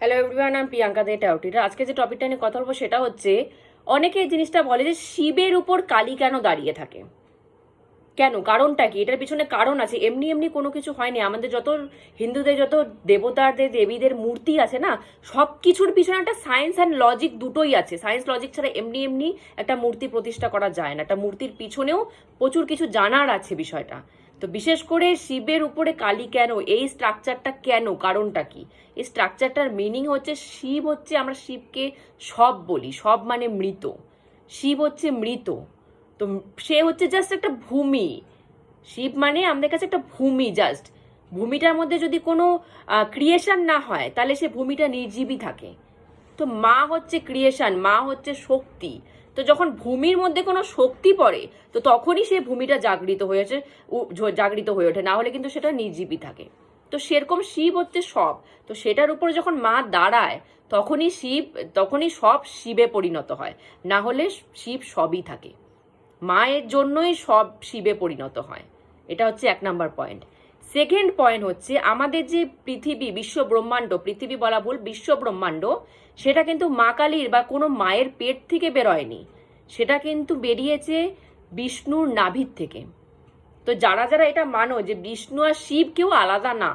Hello everyone, আমি প্রিয়াঙ্কা দে টাউটিরা। আজকে যে টপিকটা নিয়ে কথা বলবো সেটা হচ্ছে, অনেকে এই জিনিসটা বলে যে শিবের উপর কালী কেন দাঁড়িয়ে থাকে, কেন, কারণটা কি? এটার পিছনে কারণ আছে। এমনি এমনি কোনো কিছু হয়নি। আমাদের যত হিন্দুদের যত দেবতাদের দেবীদের মূর্তি আছে না, সব কিছুর পিছনে একটা সায়েন্স অ্যান্ড লজিক দুটোই আছে। সায়েন্স লজিক ছাড়া এমনি এমনি একটা মূর্তি প্রতিষ্ঠা করা যায় না। একটা মূর্তির পিছনেও প্রচুর কিছু জানার আছে বিষয়টা। তো বিশেষ করে শিবের উপরে কালী কেন, এই স্ট্রাকচারটা কেন, কারণটা কি? এই স্ট্রাকচারটার মিনিং হচ্ছে, শিব হচ্ছে, আমরা শিবকে সব বলি, সব মানে মৃত। শিব হচ্ছে মৃত। তো সে হচ্ছে জাস্ট একটা ভূমি। শিব মানে আমাদের কাছে একটা ভূমি জাস্ট। ভূমিটার মধ্যে যদি কোনো ক্রিয়েশন না হয় তাহলে সে ভূমিটা নির্জীবই থাকে। তো মা হচ্ছে ক্রিয়েশন, মা হচ্ছে শক্তি। তো যখন ভূমির মধ্যে কোনো শক্তি পড়ে তো তখনই সে ভূমিটা জাগৃত হয়ে ওঠে, না হলে কিন্তু সেটা নির্জীবী থাকে। তো সেরকম শিব হচ্ছে সব। তো সেটার উপরে যখন মা দাঁড়ায় তখনই সব শিবে পরিণত হয়, না হলে শিব সবই থাকে। মায়ের জন্যই সব শিবে পরিণত হয়। এটা হচ্ছে 1 নম্বর পয়েন্ট। সেকেন্ড পয়েন্ট হচ্ছে, আমাদের যে পৃথিবী, বিশ্ব ব্রহ্মাণ্ড, পৃথিবী বলা ভুল, বিশ্ব ব্রহ্মাণ্ড, সেটা কিন্তু মা কালীর বা কোনো মায়ের পেট থেকে বেরোয়নি। সেটা কিন্তু বেরিয়েছে বিষ্ণুর নাভির থেকে। তো যারা যারা এটা মানো যে বিষ্ণু আর শিব কেউ আলাদা না,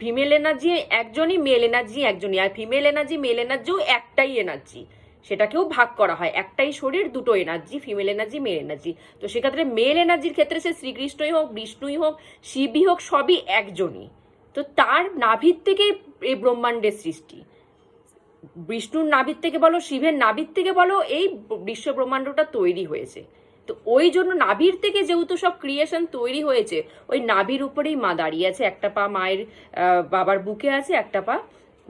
ফিমেল এনার্জি একজনই, মেল এনার্জি একজনই, আর ফিমেল এনার্জি মেল এনার্জিও একটাই এনার্জি, সেটাকেও ভাগ করা হয়। একটাই শরীর, দুটো energy, female energy male energy. তো সেক্ষেত্রে মেল এনার্জির ক্ষেত্রে সে শ্রীকৃষ্ণই হোক, বিষ্ণুই হোক, শিবই হোক, সবই একজনই। তো তার নাভির থেকেই এই ব্রহ্মাণ্ডের সৃষ্টি। বিষ্ণুর নাভির থেকে বলো, শিবের নাভির থেকে বলো, এই বিশ্ব ব্রহ্মাণ্ডটা তৈরি হয়েছে। তো ওই জন্য নাভির থেকে যেহেতু সব ক্রিয়েশন তৈরি হয়েছে, ওই নাভির উপরেই মা দাঁড়িয়ে আছে। একটা পা মায়ের বাবার বুকে আছে, একটা পা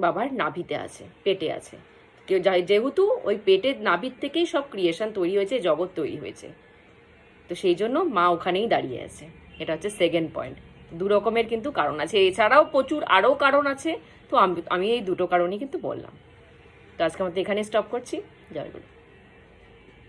বাবার নাভিতে আছে, পেটে আছে। যেহেতু ওই পেটের নাভির থেকেই সব ক্রিয়েশন তৈরি হয়েছে, জগৎ তৈরি হয়েছে। তো সেই জন্য মা ওখানেই দাঁড়িয়ে আছে। এটা হচ্ছে সেকেন্ড পয়েন্ট। দু রকমের কিন্তু কারণ আছে, এছাড়াও প্রচুর আরও কারণ আছে। তো আমি এই দুটো কারণই কিন্তু বললাম। তো আজকে আমাদের এখানে স্টপ করছি। জয় গুরু।